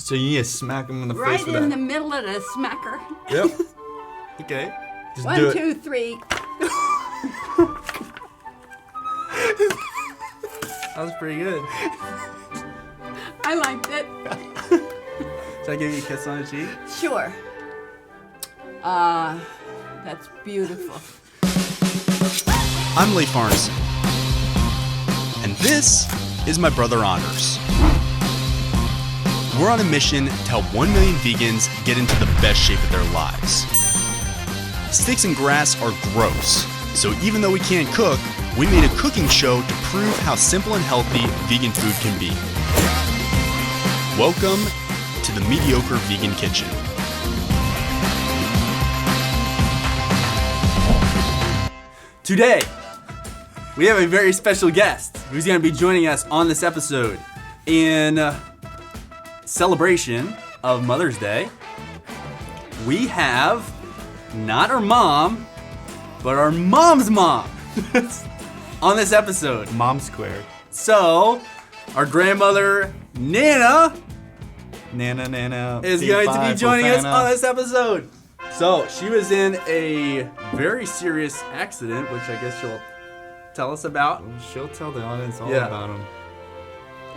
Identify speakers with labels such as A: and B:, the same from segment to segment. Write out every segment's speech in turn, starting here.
A: So you need to smack him in the face
B: Right
A: with
B: in
A: that.
B: the middle of the smacker.
A: Yep. Okay. Just
B: 1,
A: do it.
B: 2, 3.
C: That was pretty good.
B: I liked it.
C: Should I give you a kiss on the cheek?
B: Sure. That's beautiful.
D: I'm Leif Arneson, and this is my brother Honors. We're on a mission to help 1 million vegans get into the best shape of their lives. Steaks and grass are gross, so even though we can't cook, we made a cooking show to prove how simple and healthy vegan food can be. Welcome to the Mediocre Vegan Kitchen.
C: Today, we have a very special guest who's going to be joining us on this episode in celebration of Mother's Day. We have not our mom, but our mom's mom on this episode.
A: Mom squared.
C: So, our grandmother, Nana,
A: Nana.
C: is going to be joining us on this episode. So, she was in a very serious accident, which I guess she'll tell us about.
A: She'll tell the audience all
C: Yeah.
A: about him.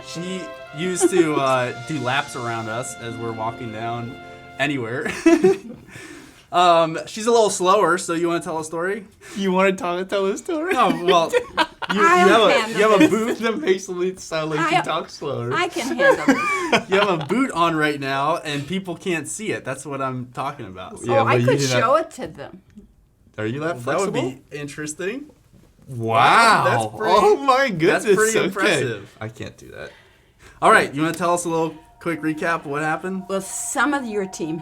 C: She used to do laps around us as we're walking down anywhere. She's a little slower, so you want to tell a story?
A: You want to tell a story?
C: Oh, well, you
B: I'll
C: have a boot.
A: That makes it sound like you talk slower.
B: I can handle it.
C: You have a boot on right now, and people can't see it. That's what I'm talking about.
A: Yeah,
B: I
A: but you
B: could
A: did not-
B: show it to them.
A: Are you that
C: That
A: flexible?
C: would be interesting.
A: Wow.
C: That's pretty-
A: oh my goodness.
C: That's pretty
A: okay.
C: impressive.
A: I can't do that.
C: All right, you want to tell us a little quick recap of what happened?
B: Well, some of your team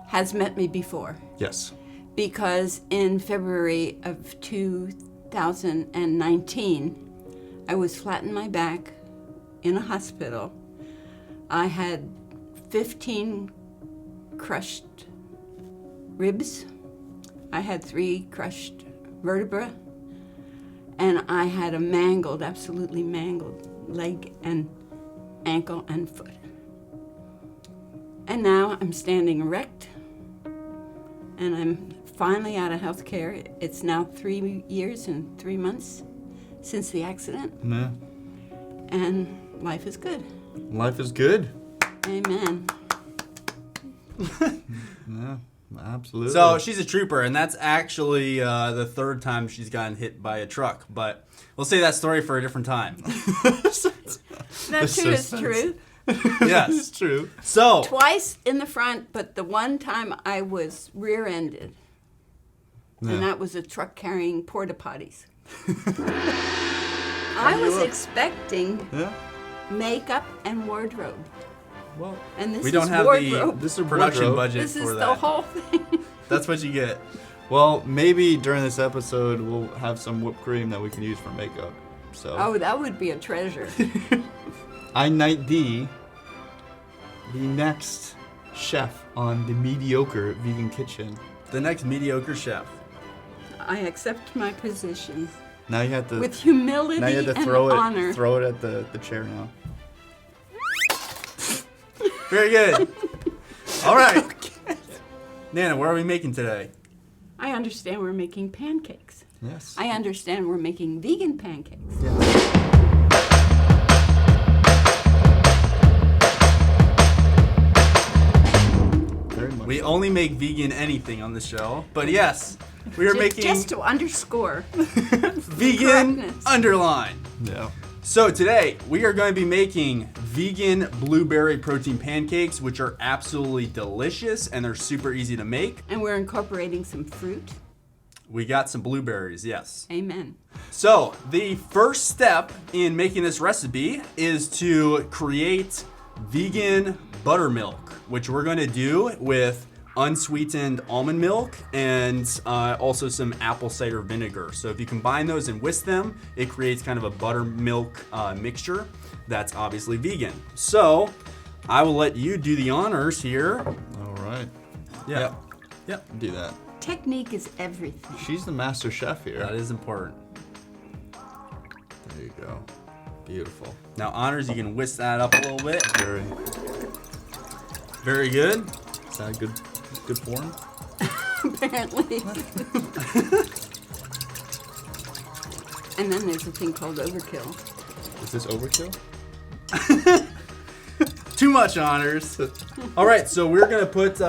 B: has met me before
A: Yes.
B: because in February of 2019, I was flat in my back in a hospital. I had 15 crushed ribs. I had 3 crushed vertebrae. And I had a mangled, absolutely mangled leg and ankle and foot. And now I'm standing erect, and I'm finally out of health care. It's now 3 years and 3 months since the accident,
A: Yeah.
B: and life is good.
A: Life is good.
B: Amen.
A: Yeah. Absolutely.
C: So she's a trooper, and that's actually the 3rd time she's gotten hit by a truck. But we'll say that story for a different time.
B: That too is
A: suspense.
B: true.
C: Yes.
A: It's true.
C: So,
B: Twice in the front, but the one time I was rear-ended, and that was a truck carrying porta potties. I was expecting
A: Yeah.
B: makeup and wardrobe,
A: Well,
B: and this
C: we
B: is
C: don't have
B: wardrobe.
A: This is a
C: production
A: wardrobe.
C: budget
B: This
C: for
B: is the
C: that.
B: whole thing.
C: That's what you get.
A: well, maybe during this episode we'll have some whipped cream that we can use for makeup. So
B: Oh, that would be a treasure.
A: I knight thee, the next chef on the Mediocre Vegan Kitchen.
C: The next mediocre chef.
B: I accept my position
A: Now you have to.
B: with humility
A: now you have to
B: and
A: throw
B: honor.
A: it. Throw it at the chair now.
C: Very good. All right. Nana, what are we making today?
B: I understand we're making pancakes.
A: Yes.
B: I understand we're making vegan pancakes.
A: Very much.
C: We only make vegan anything on the show, but yes, we are making
B: Just to underscore.
C: vegan
B: correctness.
C: underline.
A: Yeah.
C: So today we are going to be making vegan blueberry protein pancakes, which are absolutely delicious and they're super easy to make.
B: And we're incorporating some fruit.
C: We got some blueberries, yes.
B: Amen.
C: So the first step in making this recipe is to create vegan buttermilk, which we're going to do with unsweetened almond milk and also some apple cider vinegar. So if you combine those and whisk them, it creates kind of a buttermilk mixture that's obviously vegan. So I will let you do the honors here.
A: All right.
C: Yeah.
A: Yep. Do that.
B: Technique is everything.
A: She's the master chef here.
C: That is important.
A: There you go. Beautiful.
C: Now, honors, you can whisk that up a little bit.
A: Very.
C: Very good.
A: Is that a good form?
B: Apparently. And then there's a thing called overkill.
A: Is this overkill?
C: Too much honors. All right, so we're gonna put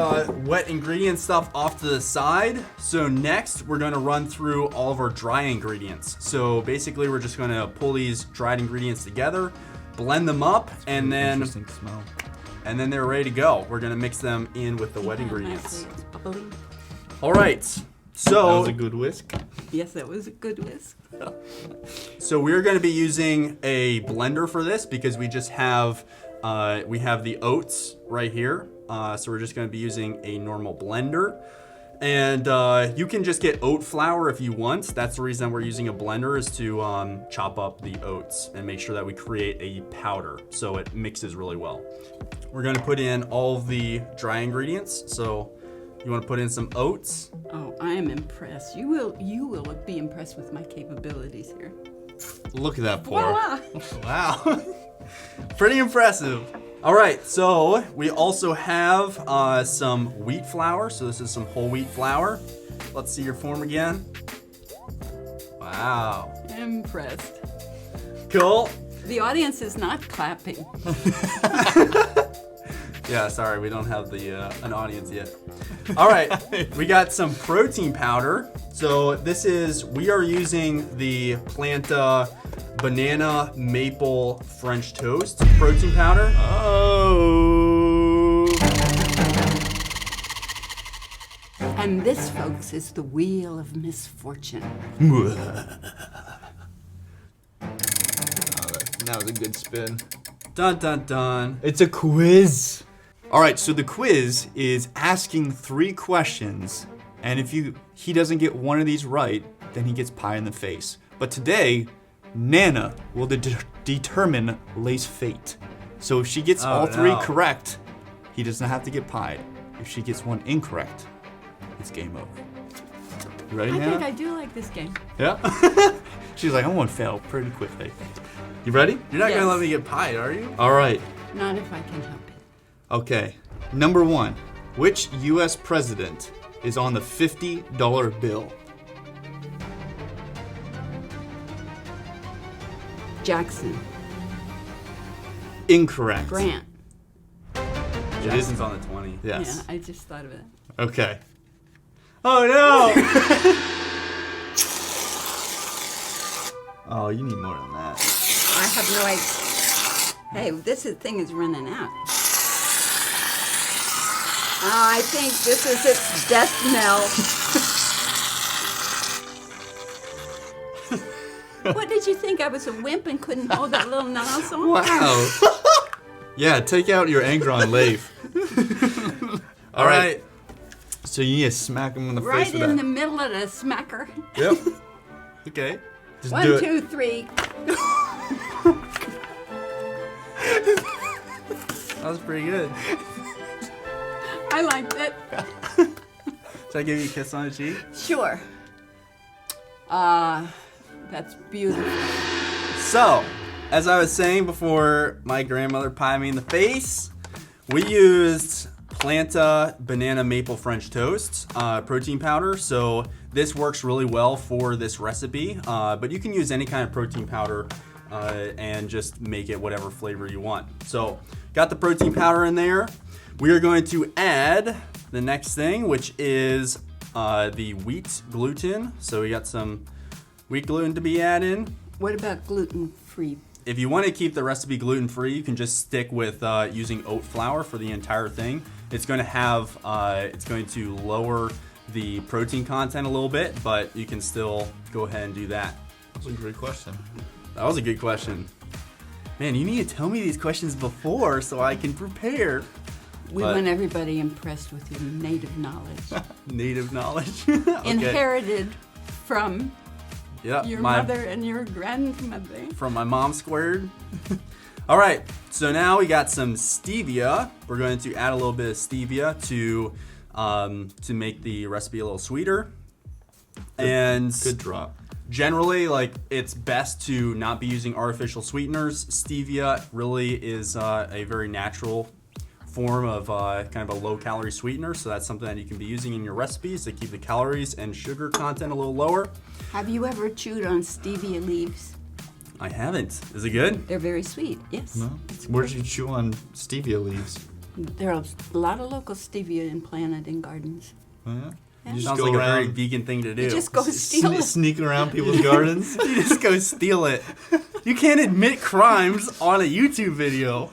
C: wet ingredient stuff off to the side. So next, we're gonna run through all of our dry ingredients. So basically, we're just gonna pull these dried ingredients together, blend them up, and then
A: Interesting smell.
C: they're ready to go. We're gonna mix them in with the wet
B: Yeah,
C: ingredients.
B: nicely. It's bubbling.
C: All right,
A: That
C: so
A: was a good whisk.
B: Yes, that was a good whisk.
C: we're gonna be using a blender for this because we just have we have the oats right here. So we're just gonna be using a normal blender. And you can just get oat flour if you want. That's the reason we're using a blender, is to chop up the oats and make sure that we create a powder so it mixes really well. We're gonna put in all of the dry ingredients. So you wanna put in some oats.
B: Oh, I am impressed. You will be impressed with my capabilities here.
A: Look at that pour.
B: Voila!
C: Wow. Pretty impressive. All right, so we also have some wheat flour. So this is some whole wheat flour. Let's see your form again. Wow.
B: Impressed.
C: Cool.
B: The audience is not clapping.
C: Yeah, sorry, we don't have the an audience yet. All right, we got some protein powder. So we are using the Planta banana maple French toast protein powder.
A: Oh.
B: And this, folks, is the wheel of misfortune.
A: That was a good spin.
C: Dun dun dun.
A: It's a quiz. All right, so the quiz is asking 3 questions, and if he doesn't get one of these right, then he gets pie in the face. But today, Nana will determine Lay's fate. So if she gets all 3 correct, he doesn't have to get pied. If she gets one incorrect, it's game over. You ready,
B: I
A: Nana?
B: think I do like this game.
A: Yeah. She's like, I'm gonna fail pretty quickly. You ready?
C: You're not
B: Yes.
C: gonna let me get pied, are you?
A: All right.
B: Not if I can help it.
A: Okay. Number 1. Which U.S. president is on the $50 bill?
B: Jackson.
A: Incorrect.
B: Grant.
C: Jason's on the 20.
A: Yes.
B: Yeah, I just thought of it.
A: Okay. Oh no! Oh, you need more than that.
B: I have no idea. Hey, thing is running out. I think this is its death knell. What did you think? I was a wimp and couldn't hold that little nozzle?
A: Wow. Yeah, take out your anger on Leif.
C: All right.
A: So you need to smack him in the
B: Right
A: face with
B: in
A: that.
B: the middle of the smacker.
A: Yep. Okay. Just
B: 1,
A: do it.
B: 2, 3.
C: That was pretty good.
B: I liked it.
C: Should I give you a kiss on the cheek?
B: Sure. That's beautiful.
C: So, as I was saying before my grandmother pied me in the face, we used Planta banana maple French toast protein powder. So this works really well for this recipe, but you can use any kind of protein powder and just make it whatever flavor you want. So got the protein powder in there. We are going to add the next thing, which is the wheat gluten. So we got some wheat gluten to be added.
B: What about gluten-free?
C: If you want to keep the recipe gluten-free, you can just stick with using oat flour for the entire thing. It's going to have, it's going to lower the protein content a little bit, but you can still go ahead and do that.
A: That's a great question.
C: That was a good question. Man, you need to tell me these questions before so I can prepare.
B: We
C: But-
B: want everybody impressed with your native knowledge.
C: Native knowledge. Okay.
B: Inherited from
C: Yep,
B: your
C: my-
B: mother and your grandmother.
C: From my mom squared. All right, so now we got some stevia. We're going to add a little bit of stevia to make the recipe a little sweeter. And
A: Good drop.
C: generally, like, it's best to not be using artificial sweeteners. Stevia really is a very natural form of kind of a low-calorie sweetener, so that's something that you can be using in your recipes to keep the calories and sugar content a little lower.
B: Have you ever chewed on stevia leaves?
C: I haven't. Is it good?
B: They're very sweet, yes.
A: No? Where did you chew on stevia leaves?
B: There are a lot of local stevia planted in gardens.
A: Oh, yeah?
B: Yeah.
A: You just
C: Sounds
A: go
C: like a very
A: around
C: vegan thing to do.
B: You just go steal it.
A: sneaking around people's gardens.
C: You just go steal it. You can't admit crimes on a YouTube video.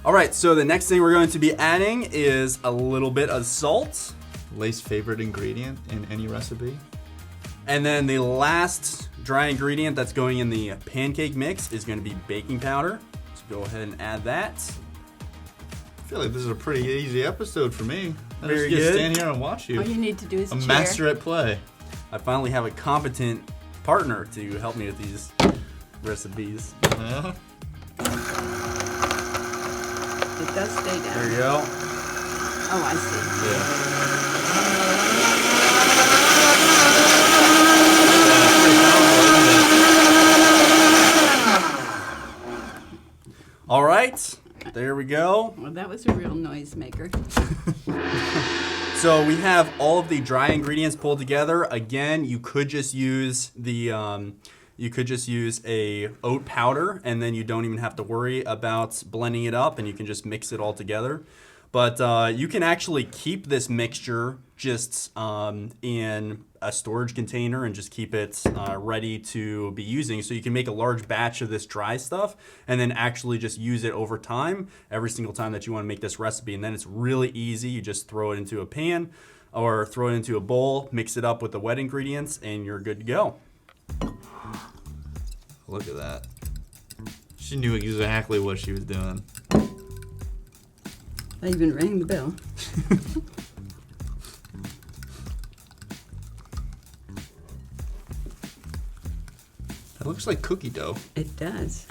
C: All right, so the next thing we're going to be adding is a little bit of salt.
A: Least favorite ingredient in any recipe.
C: And then the last dry ingredient that's going in the pancake mix is going to be baking powder. So go ahead and add that.
A: I feel like this is a pretty easy episode for me. I
C: Very
A: just
C: good.
A: stand here and watch you.
B: All you need to do is
A: A
B: cheer.
A: master at play.
C: I finally have a competent partner to help me with these recipes.
A: Yeah.
B: It does stay down.
C: There you go.
B: Oh, I see.
A: Yeah.
C: All right, there we go.
B: Well, that was a real noisemaker.
C: So we have all of the dry ingredients pulled together. Again, you could just use the a oat powder, and then you don't even have to worry about blending it up, and you can just mix it all together. But you can actually keep this mixture just in a storage container and just keep it ready to be using. So you can make a large batch of this dry stuff and then actually just use it over time every single time that you want to make this recipe. And then it's really easy. You just throw it into a pan or throw it into a bowl, mix it up with the wet ingredients, and you're good to go.
A: Look at that. She knew exactly what she was doing.
B: I even rang the bell.
A: It looks like cookie dough.
B: It does.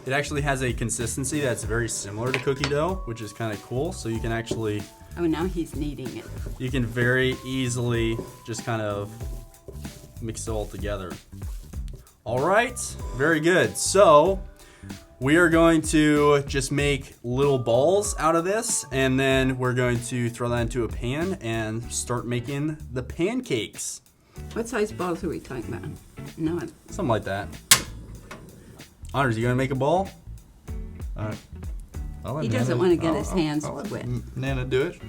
C: It actually has a consistency that's very similar to cookie dough, which is kind of cool. So you can actually,
B: Oh, now he's kneading it.
C: you can very easily just kind of mix it all together. All right, very good. So we are going to just make little balls out of this, and then we're going to throw that into a pan and start making the pancakes.
B: What size balls are we talking about? No,
C: Something like that. Honors, you gonna make a ball?
B: He doesn't want to get his hands
A: I'll let
B: wet.
A: Nana do it.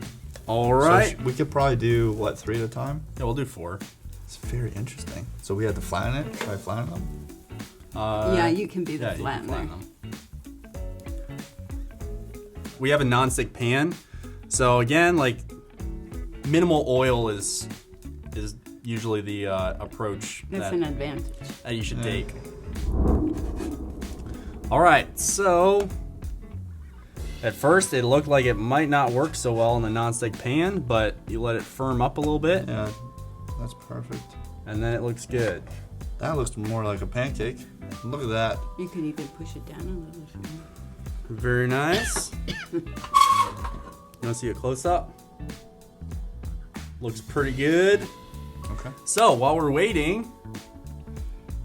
C: All right.
A: So we could probably do, what, 3 at a time?
C: Yeah, we'll do 4.
A: It's very interesting. So we had to flatten it? Try flatten them?
B: yeah, you can be the
C: Yeah, you can
B: flattener.
C: flatten them. We have a nonstick pan, so again, like minimal oil is usually the approach
B: That's
C: that,
B: an advantage.
C: that you should take. All right, so at first it looked like it might not work so well in the nonstick pan, but you let it firm up a little bit,
A: Yeah, that's perfect.
C: and then it looks good.
A: That looks more like a pancake. Look at that.
B: You could even push it down a little. If you want.
C: Very nice. You want to see a close-up? Looks pretty good.
A: Okay.
C: So while we're waiting,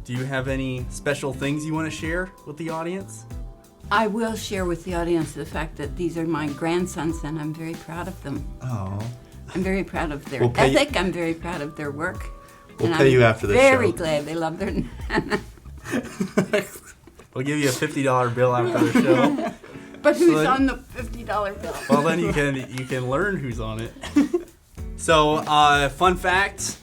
C: do you have any special things you want to share with the audience?
B: I will share with the audience the fact that these are my grandsons, and I'm very proud of them.
A: Oh.
B: I'm very proud of their
A: We'll pay you-
B: ethic. I'm very proud of their work.
A: We'll
B: and
A: pay
B: I'm
A: you after this
B: very
A: show.
B: glad they love their nana.
C: We'll give you a $50 bill after the show.
B: But who's
C: So-
B: on the $50 bill?
C: Well, then you can learn who's on it. So, fun fact: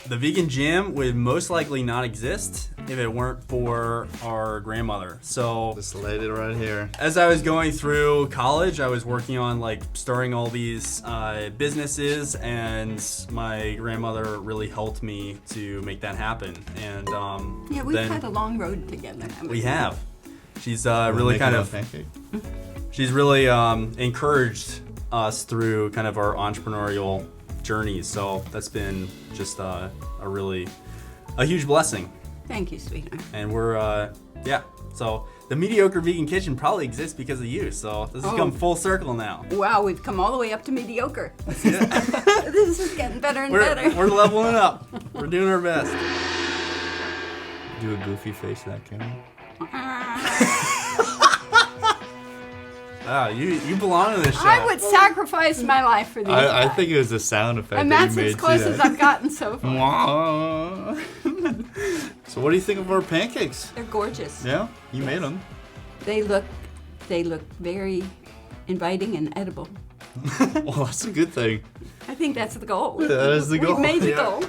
C: the vegan gym would most likely not exist if it weren't for our grandmother. So,
A: Just laid it right here.
C: as I was going through college, I was working on like starting all these businesses, and my grandmother really helped me to make that happen. And
B: Yeah, we've
C: then
B: had a long road together. haven't
C: we have. She's really
A: Making
C: kind
A: a
C: of
A: pancake?
C: she's really encouraged us through kind of our entrepreneurial journeys. So that's been just a huge blessing.
B: Thank you, sweetheart.
C: And we're so the Mediocre Vegan Kitchen probably exists because of you. So this has come full circle now.
B: Wow, we've come all the way up to mediocre. This is getting better and better.
C: We're leveling up. We're doing our best.
A: Do a goofy face to that camera.
C: Ah, you belong in this show.
B: I would sacrifice my life for these
A: I
B: guys.
A: think it was a sound effect
B: And
A: that
B: that's
A: you made
B: as close
A: too.
B: as I've gotten so far.
A: So what do you think of our pancakes?
B: They're gorgeous.
A: Yeah, you made them.
B: They look very inviting and edible.
A: Well, that's a good thing.
B: I think that's the goal.
A: That is the goal.
B: We've made the
C: Yeah.
B: goal.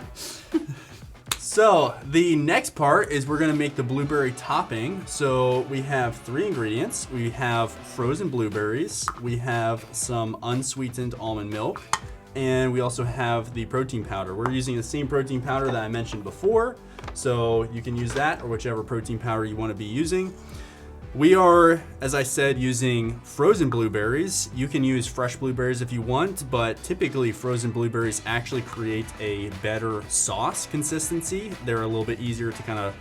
C: So the next part is we're gonna make the blueberry topping. So we have 3 ingredients. We have frozen blueberries, we have some unsweetened almond milk, and we also have the protein powder. We're using the same protein powder that I mentioned before, so you can use that or whichever protein powder you want to be using. We are, as I said, using frozen blueberries. You can use fresh blueberries if you want, but typically frozen blueberries actually create a better sauce consistency. They're a little bit easier to kind of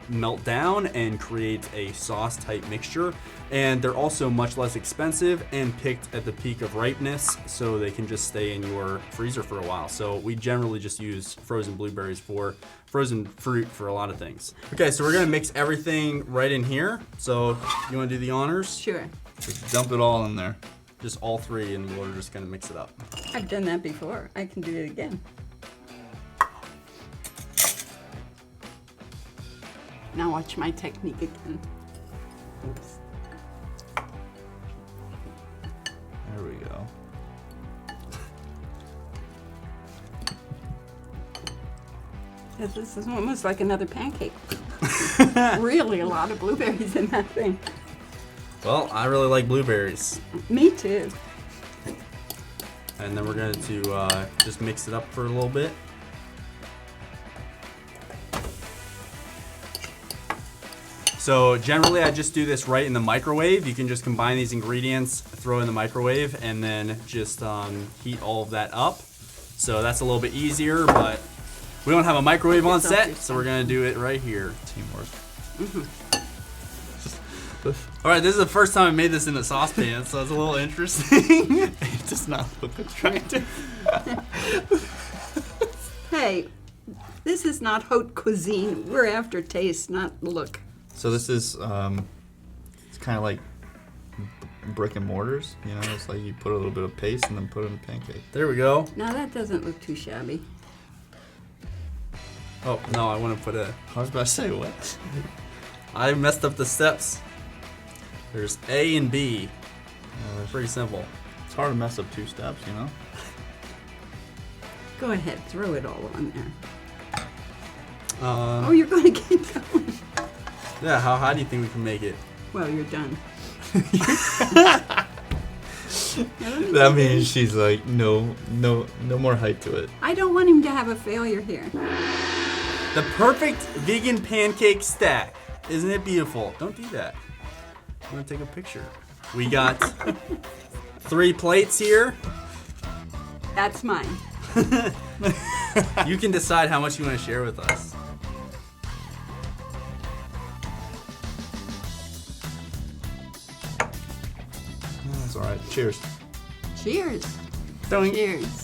C: melt down and create a sauce type mixture. And they're also much less expensive and picked at the peak of ripeness, so they can just stay in your freezer for a while. So we generally just use frozen blueberries for frozen fruit for a lot of things. Okay, so we're gonna mix everything right in here. So you wanna do the honors?
B: Sure.
A: Just dump it all in there.
C: Just all 3 and we're just gonna mix it up.
B: I've done that before. I can do it again. Now watch my technique again. Oops.
A: There we go.
B: This is almost like another pancake. Really a lot of blueberries in that thing.
C: Well, I really like blueberries.
B: Me too.
C: And then we're going to just mix it up for a little bit. So generally I just do this right in the microwave. You can just combine these ingredients, throw in the microwave, and then just heat all of that up. So that's a little bit easier, but we don't have a microwave on set, so we're gonna do it right here.
A: Teamwork.
C: All right, this is the first time I made this in a saucepan, so it's a little interesting.
A: It does not look attractive.
B: Hey, this is not haute cuisine. We're after taste, not look.
A: So this is, it's kind of like brick and mortars, you know? It's like you put a little bit of paste and then put it in a pancake.
C: There we go.
B: Now that doesn't look too shabby.
C: Oh, no, I want to put a...
A: I was about to say, what?
C: I messed up the steps. There's A and B. Pretty simple.
A: It's hard to mess up 2 steps, you know?
B: Go ahead, throw it all on there.
C: Um,
B: Oh, you're going to keep going.
C: yeah, how high do you think we can make it?
B: Well, you're done.
A: That means she's like, no more height to it.
B: I don't want him to have a failure here.
C: The perfect vegan pancake stack. Isn't it beautiful? Don't do that. I'm gonna take a picture. We got 3 plates here.
B: That's mine.
C: You can decide how much you want to share with us.
A: That's all right. Cheers.
B: Cheers.
C: Doink.
B: Cheers.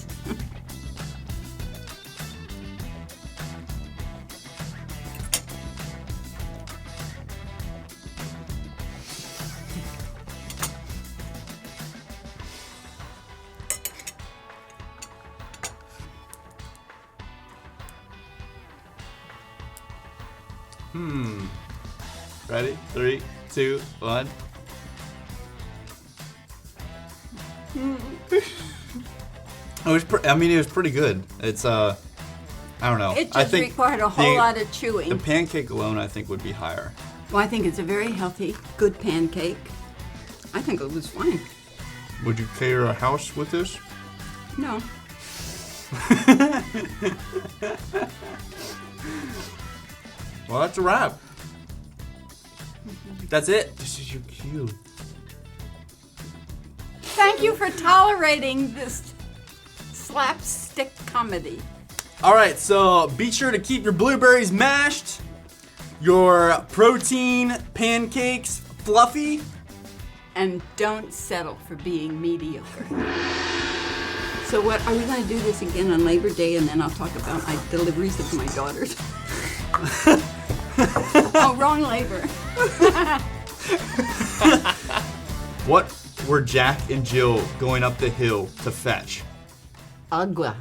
A: Ready? 3, 2, 1. It was pretty good. It's I don't know.
B: It
A: I
B: just
A: think
B: required a whole lot of chewing.
A: the pancake alone, I think, would be higher.
B: Well, I think it's a very healthy, good pancake. I think it was fine.
A: Would you cater a house with this?
B: No.
C: Well, that's a wrap. That's it.
A: This is your cue.
B: Thank you for tolerating this slapstick comedy.
C: All right, so be sure to keep your blueberries mashed, your protein pancakes fluffy.
B: And don't settle for being mediocre. So what, are we going to do this again on Labor Day, and then I'll talk about my deliveries of my daughters? Oh, wrong labor.
A: What were Jack and Jill going up the hill to fetch?
B: Agua.